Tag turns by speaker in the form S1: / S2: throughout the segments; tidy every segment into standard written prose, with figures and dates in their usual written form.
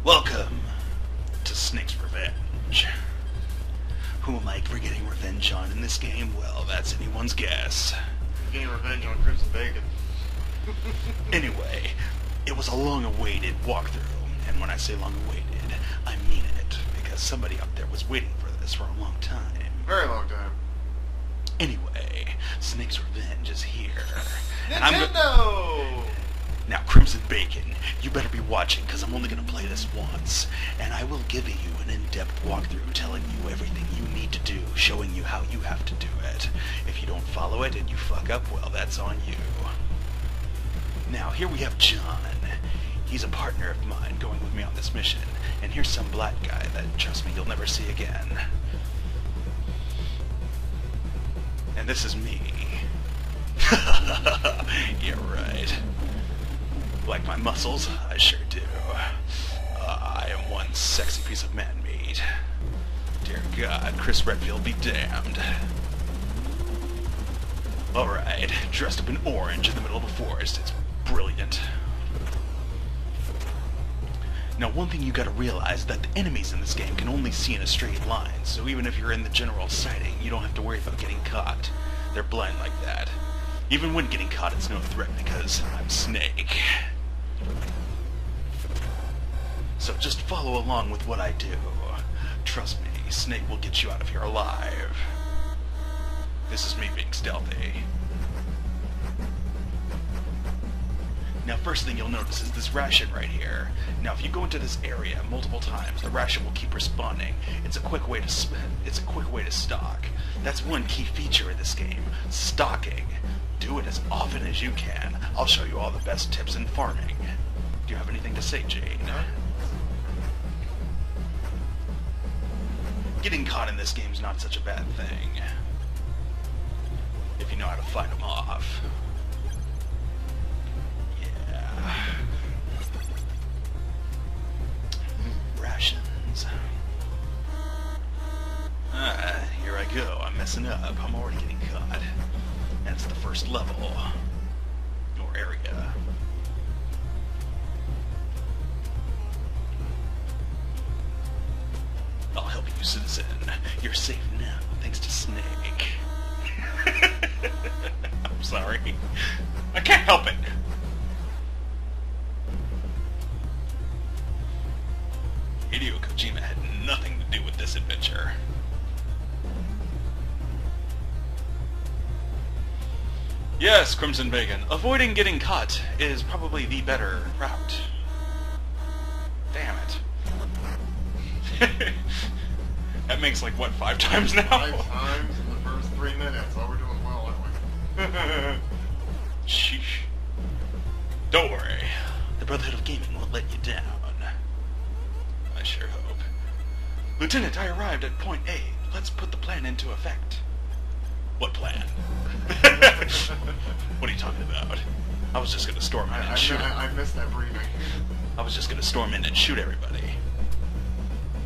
S1: Welcome to Snake's Revenge. Who am I getting revenge on in this game? Well, that's anyone's guess.
S2: Getting revenge on Crimson Bacon.
S1: Anyway, it was a long-awaited walkthrough, and when I say long-awaited, I mean it, because somebody out there was waiting for this for a long time.
S2: Very long time.
S1: Anyway, Snake's Revenge is here.
S2: Nintendo!
S1: Now, Crimson Bacon, you better be watching, because I'm only going to play this once, and I will give you an in-depth walkthrough telling you everything you need to do, showing you how you have to do it. If you don't follow it and you fuck up, well, that's on you. Now, here we have John. He's a partner of mine going with me on this mission, and here's some black guy that, trust me, you'll never see again. And this is me. Yeah, right. Like my muscles? I sure do. I am one sexy piece of man meat. Dear God, Chris Redfield be damned. Alright, dressed up in orange in the middle of the forest. It's brilliant. Now, one thing you gotta realize is that the enemies in this game can only see in a straight line, so even if you're in the general sighting, you don't have to worry about getting caught. They're blind like that. Even when getting caught, it's no threat because I'm Snake. So just follow along with what I do. Trust me, Snake will get you out of here alive. This is me being stealthy. Now, first thing you'll notice is this ration right here. Now, if you go into this area multiple times, the ration will keep respawning. It's a quick way to stock. That's one key feature in this game: stocking. Do it as often as you can. I'll show you all the best tips in farming. Do you have anything to say, Jane? Getting caught in this game's not such a bad thing, if you know how to fight them off. Yeah. Rations. Here I go. I'm messing up. I'm already getting caught. That's the first level. Or area. I'll help you, citizen. You're safe now, thanks to Snake. I'm sorry. I can't help it. Hideo Kojima had nothing to do with this adventure. Yes, Crimson Bacon, avoiding getting caught is probably the better route. Damn it. That makes like, what, 5 times now?
S2: 5 times in the first 3 minutes. Oh, we're doing well, aren't we?
S1: Sheesh. Don't worry. The Brotherhood of Gaming won't let you down. I sure hope. Lieutenant, I arrived at point A. Let's put the plan into effect. What plan? What are you talking about? I was just gonna storm in and shoot.
S2: I missed that briefing.
S1: I was just gonna storm in and shoot everybody.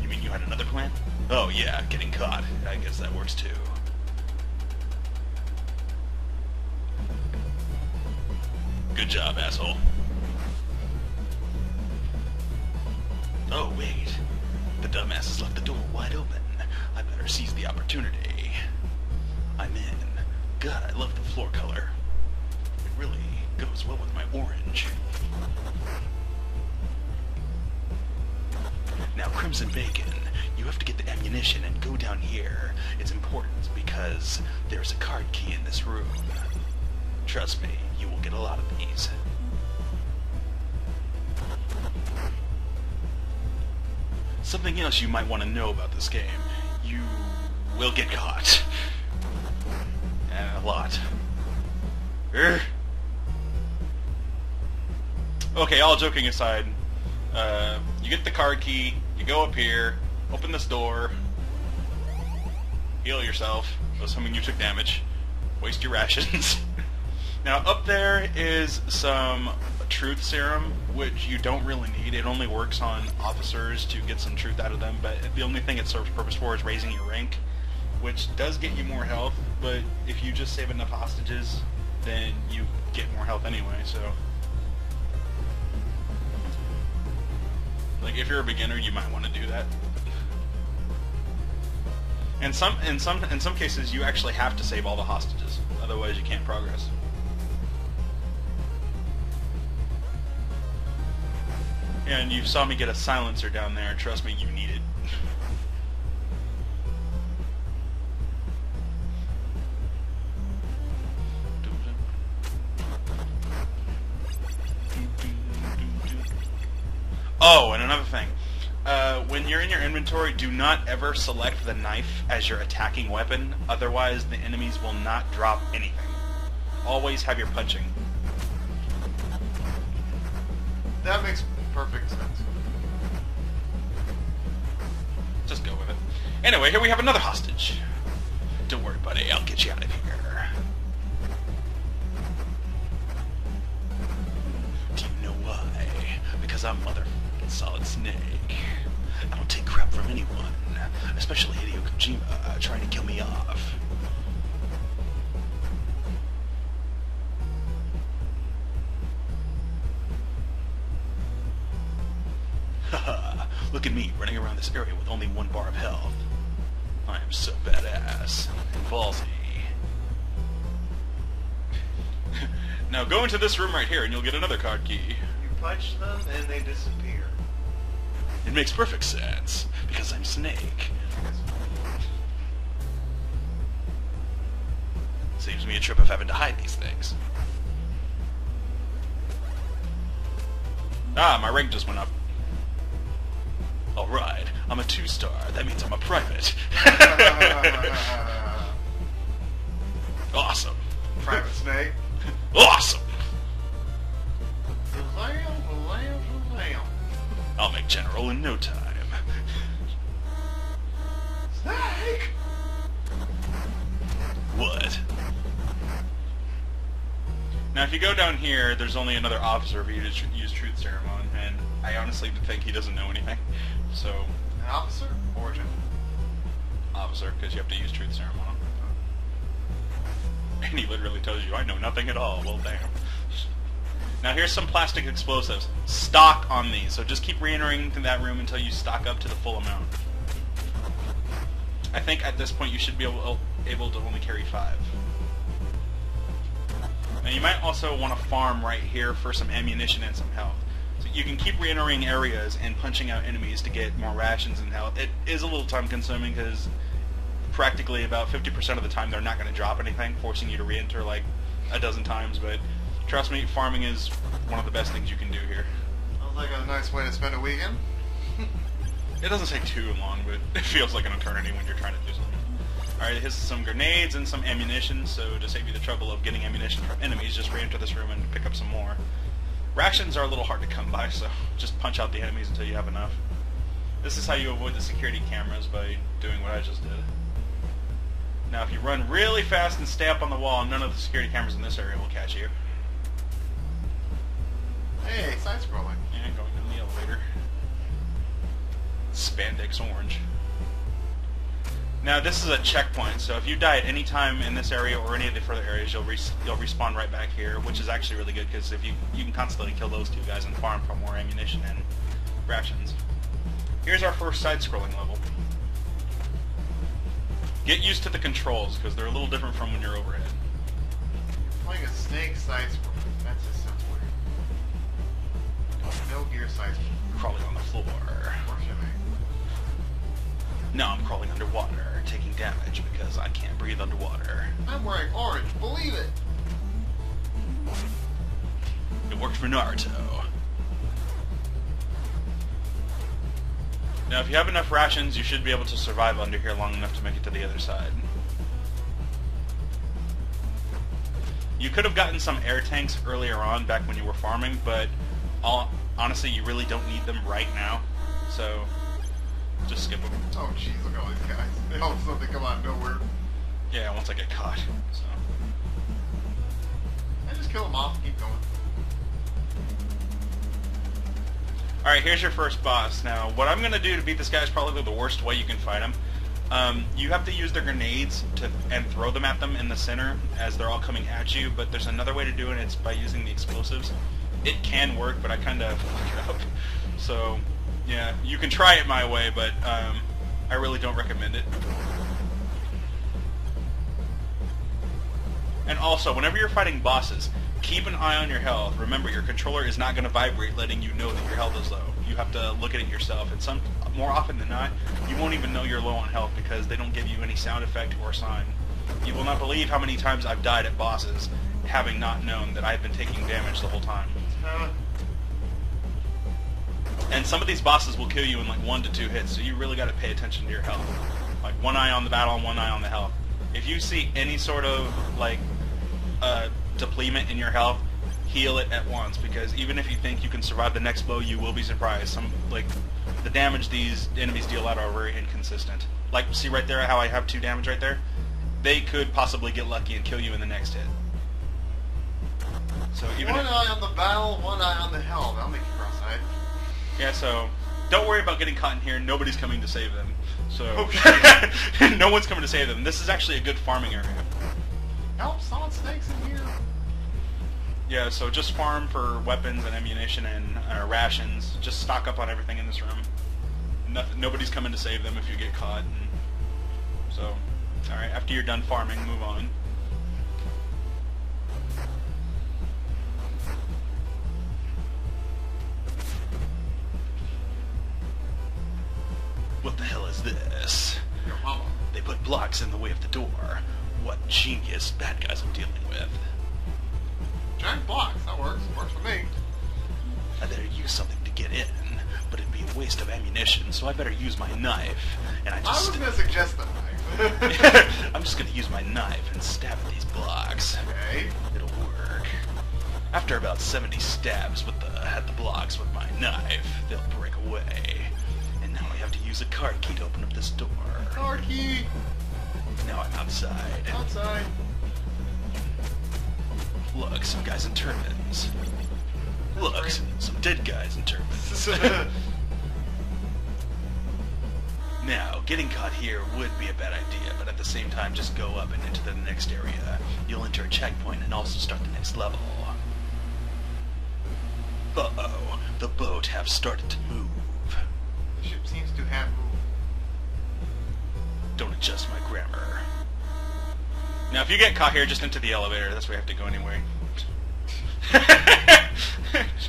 S1: You mean you had another plan? Oh yeah, getting caught. I guess that works too. Good job, asshole. Oh wait, the dumbass has left the door wide open. I better seize the opportunity. I'm in. God, I love the floor color. It really goes well with my orange. Now, Crimson Bacon, you have to get the ammunition and go down here. It's important because there's a card key in this room. Trust me, you will get a lot of these. Something else you might want to know about this game: you will get caught. And a lot. Okay, all joking aside, you get the card key, you go up here, open this door, heal yourself, assuming you took damage, waste your rations. Now, up there is some truth serum, which you don't really need. It only works on officers to get some truth out of them, but the only thing it serves purpose for is raising your rank, which does get you more health, but if you just save enough hostages, then you get more health anyway, so... Like, if you're a beginner, you might want to do that. And in some cases, you actually have to save all the hostages. Otherwise, you can't progress. And you saw me get a silencer down there. Trust me, you need it. Oh, and another thing. When you're in your inventory, do not ever select the knife as your attacking weapon. Otherwise, the enemies will not drop anything. Always have your punching.
S2: That makes perfect sense.
S1: Just go with it. Anyway, here we have another hostage. Don't worry, buddy. I'll get you out of here. Do you know why? Because I'm motherfucking Solid Snake. I don't take crap from anyone, especially Hideo Kojima trying to kill me off. Haha, look at me running around this area with only 1 bar of health. I am so badass and ballsy. Now go into this room right here and you'll get another card key.
S2: You punch them and they disappear.
S1: It makes perfect sense, because I'm Snake. Saves me a trip of having to hide these things. Ah, my rank just went up. Alright, I'm a 2-star. That means I'm a private. Awesome.
S2: Private Snake.
S1: Awesome!
S2: Lamb.
S1: I'll make general in no time.
S2: Snake!
S1: What? Now, if you go down here, there's only another officer for you to use Truth Serum on, and I honestly think he doesn't know anything. So,
S2: An officer? Origin.
S1: officer, because you have to use Truth Serum on him. And he literally tells you, I know nothing at all. Well, damn. Now here's some plastic explosives. Stock on these, so just keep re-entering to that room until you stock up to the full amount. I think at this point you should be able to only carry 5. Now you might also want to farm right here for some ammunition and some health. So you can keep re-entering areas and punching out enemies to get more rations and health. It is a little time consuming because practically about 50% of the time they're not going to drop anything, forcing you to re-enter like a dozen times, but trust me, farming is one of the best things you can do here.
S2: Sounds like a nice way to spend a weekend.
S1: It doesn't take too long, but it feels like an eternity when you're trying to do something. Alright, here's some grenades and some ammunition, so to save you the trouble of getting ammunition from enemies, just re-enter this room and pick up some more. Rations are a little hard to come by, so just punch out the enemies until you have enough. This is how you avoid the security cameras, by doing what I just did. Now if you run really fast and stay up on the wall, none of the security cameras in this area will catch you.
S2: Hey, side-scrolling.
S1: Yeah, going down the elevator. Spandex orange. Now this is a checkpoint, so if you die at any time in this area or any of the further areas, you'll respawn right back here, which is actually really good because if you can constantly kill those 2 guys and farm for more ammunition and rations. Here's our first side-scrolling level. Get used to the controls because they're a little different from when you're overhead.
S2: Playing a Snake side-scrolling. That just sounds weird. No gear side-scrolling.
S1: Crawling on the floor.
S2: Or shipping.
S1: Now I'm crawling underwater, taking damage because I can't breathe underwater.
S2: I'm wearing orange. Believe it.
S1: It worked for Naruto. Now if you have enough rations, you should be able to survive under here long enough to make it to the other side. You could have gotten some air tanks earlier on, back when you were farming, but honestly, you really don't need them right now, so just skip them.
S2: Oh jeez, look at all these guys. They all of a sudden they come out of nowhere.
S1: Yeah, once I get caught. So.
S2: I just kill them off and keep going.
S1: Alright, here's your first boss. Now, what I'm going to do to beat this guy is probably the worst way you can fight him. You have to use their grenades and throw them at them in the center as they're all coming at you, but there's another way to do it, and it's by using the explosives. It can work, but I kind of fuck it up. So,
S3: Yeah, you can try it my way, but I really don't recommend it. And also, whenever you're fighting bosses, keep an eye on your health. Remember, your controller is not going to vibrate letting you know that your health is low. You have to look at it yourself, and more often than not, you won't even know you're low on health because they don't give you any sound effect or sign. You will not believe how many times I've died at bosses having not known that I've been taking damage the whole time. And some of these bosses will kill you in like 1 to 2 hits, so you really got to pay attention to your health. Like one eye on the battle and one eye on the health. If you see any sort of like depletion in your health, heal it at once, because even if you think you can survive the next blow, you will be surprised. The damage these enemies deal out are very inconsistent. Like, see right there how I have 2 damage right there? They could possibly get lucky and kill you in the next hit. So even
S2: one eye on the battle, one eye on the health. I'll make you cross-eyed.
S3: Yeah, so don't worry about getting caught in here. Nobody's coming to save them. So no one's coming to save them. This is actually a good farming area.
S2: Help, solid snakes in here.
S3: Yeah, so just farm for weapons and ammunition and rations. Just stock up on everything in this room. Nobody's coming to save them if you get caught. So, alright, after you're done farming, move on.
S1: What the hell is this?
S2: Your mama.
S1: They put blocks in the way of the door. What genius bad guys I'm dealing with.
S2: Giant blocks, that works. Works for me.
S1: I better use something to get in, but it'd be a waste of ammunition, so I better use my knife. And I
S2: was going to suggest the knife.
S1: I'm just going to use my knife and stab at these blocks.
S2: Okay.
S1: It'll work. After about 70 stabs at the blocks with my knife, they'll break away. And now I have to use a card key to open up this door.
S2: Card key.
S1: Now I'm outside.
S2: Outside.
S1: Look, some guys in turbans. Look, some dead guys in turbans. Now, getting caught here would be a bad idea, but at the same time, just go up and into the next area. You'll enter a checkpoint and also start the next level. Uh-oh, the boat have started to move.
S2: The ship seems to have moved.
S1: Don't adjust my grammar.
S3: Now, if you get caught here, just into the elevator. That's where you have to go anyway.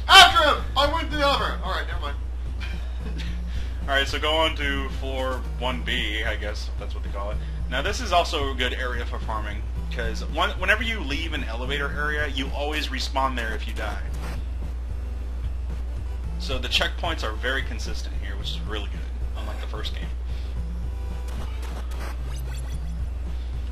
S2: After him! I went to the elevator. Alright, never mind.
S3: Alright, so go on to floor 1B, I guess, if that's what they call it. Now, this is also a good area for farming, because whenever you leave an elevator area, you always respawn there if you die. So the checkpoints are very consistent here, which is really good, unlike the first game.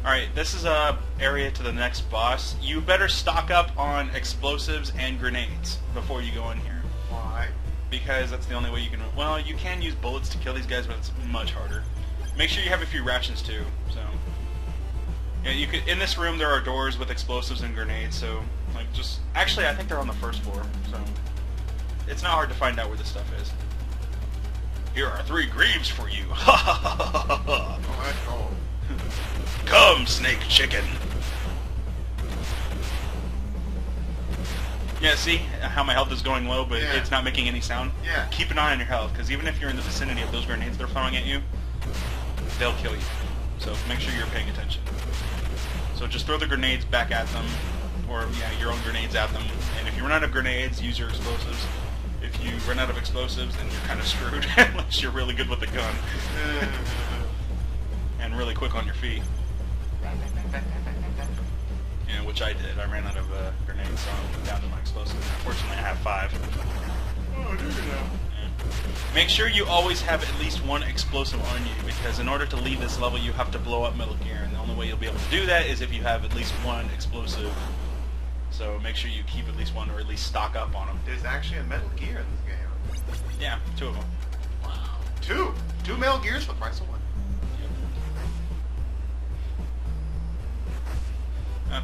S3: Alright, this is a area to the next boss. You better stock up on explosives and grenades before you go in here.
S2: Why?
S3: Because that's the only way you can... Well, you can use bullets to kill these guys, but it's much harder. Make sure you have a few rations too, so... Yeah, you could... In this room there are doors with explosives and grenades, so... Like, just... Actually, I think they're on the first floor, so... It's not hard to find out where this stuff is. Here are 3 greaves for you! Ha ha ha ha ha ha!
S2: Oh, that's cold.
S1: Come, snake chicken!
S3: Yeah, see how my health is going low, but
S2: Yeah.
S3: it's not making any sound?
S2: Yeah.
S3: Keep an eye on your health, because even if you're in the vicinity of those grenades they're throwing at you, they'll kill you. So make sure you're paying attention. So just throw the grenades back at them, or yeah, your own grenades at them. And if you run out of grenades, use your explosives. If you run out of explosives, then you're kind of screwed, unless you're really good with the gun. And really quick on your feet. Yeah, which I did. I ran out of grenades, so I'm down to my explosives. Unfortunately, I have 5.
S2: Oh, do you know?
S3: Yeah. Make sure you always have at least 1 explosive on you, because in order to leave this level, you have to blow up Metal Gear, and the only way you'll be able to do that is if you have at least 1 explosive. So make sure you keep at least 1, or at least stock up on them.
S2: There's actually a Metal Gear in this game.
S3: Yeah, 2 of them.
S2: Wow. 2? 2 Metal Gears for the price of 1.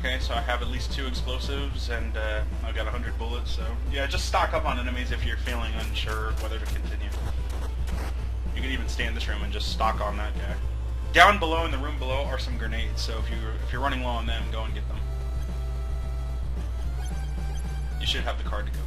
S3: Okay, so I have at least 2 explosives, and I've got 100 bullets, so... Yeah, just stock up on enemies if you're feeling unsure whether to continue. You can even stay in this room and just stock on that guy. Down below, in the room below, are some grenades, so if you're running low on them, go and get them. You should have the card to go